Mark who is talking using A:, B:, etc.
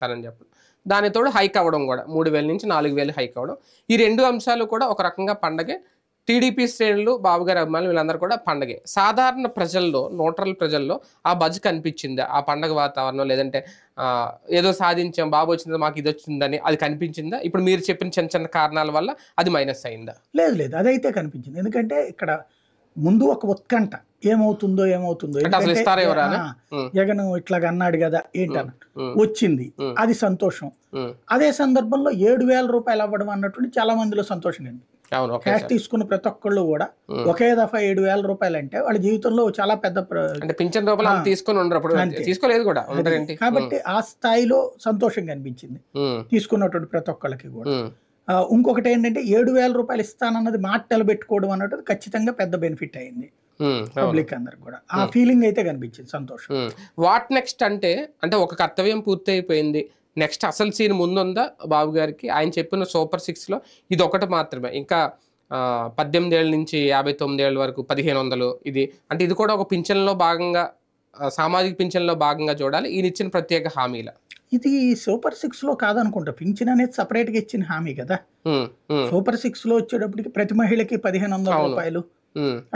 A: అని చెప్పడం. దాని తోడు హైక్ అవ్వడం కూడా 3000 నుంచి 4000 హైక్ అవ్వడం. ఈ 2 అంశాలు కూడా ఒక రకంగా పండగే. టీడీపీ శ్రేణులు, బాబు గారి అభిమానులు వీళ్ళందరూ కూడా పండగే. సాధారణ ప్రజల్లో, న్యూట్రల్ ప్రజల్లో ఆ బజ్ కనిపించిందా? ఆ పండగ వాతావరణం లేదంటే ఏదో సాధించాం, బాబు వచ్చింది మాకు ఇది వచ్చిందని అది కనిపించిందా? ఇప్పుడు మీరు చెప్పిన చిన్న చిన్న కారణాల వల్ల అది మైనస్ అయిందా?
B: లేదు లేదు, అదైతే కనిపించింది. ఎందుకంటే ఇక్కడ ముందు ఒక ఉత్కంఠ ఏమవుతుందో ఏమవుతుందో, జగన్ ఇట్లాగ అన్నాడు కదా ఏంటన్న వచ్చింది, అది సంతోషం. అదే సందర్భంలో 7000 రూపాయలు అవ్వడం అన్నట్టు చాలా మందిలో సంతోషం అండి. క్యాష్ తీసుకున్న ప్రతి ఒక్కళ్ళు కూడా ఒకే దఫా 7000 రూపాయలు అంటే వాళ్ళ జీవితంలో చాలా పెద్ద
A: పింఛన్ రూపాయలు తీసుకొని ఉండరు, తీసుకోలేదు కూడా.
B: కాబట్టి ఆ స్థాయిలో సంతోషం కనిపించింది తీసుకున్నటువంటి ప్రతి ఒక్కళ్ళకి కూడా. ఇంకొకటి ఏంటంటే 7000 రూపాయలు ఇస్తానన్నది మాట నిలబెట్టుకోవడం అన్నట్టు ఖచ్చితంగా పెద్ద బెనిఫిట్ అయింది పబ్లిక్ అందరికి కూడా. ఆ ఫీలింగ్ అయితే కనిపించింది, సంతోషం.
A: వాట్ నెక్స్ట్ అంటే ఒక కర్తవ్యం పూర్తి అయిపోయింది, నెక్స్ట్ అసలు సీన్ ముందుందా బాబు గారికి? ఆయన చెప్పిన సూపర్ 6లో ఇది ఒకటి మాత్రమే, ఇంకా 18 ఏళ్ళ నుంచి 59 ఏళ్ళ వరకు 1500 ఇది అంటే ఇది కూడా ఒక పింఛన్లో భాగంగా, సామాజిక పింఛన్లో భాగంగా చూడాలి. ఈయన ఇచ్చిన ప్రత్యేక హామీల
B: ఇది సూపర్ 6లో కాదనుకుంటా. పింఛన్ అనేది సపరేట్ గా ఇచ్చిన హామీ కదా. సూపర్ 6లో వచ్చేటప్పటికి ప్రతి మహిళకి 1500 రూపాయలు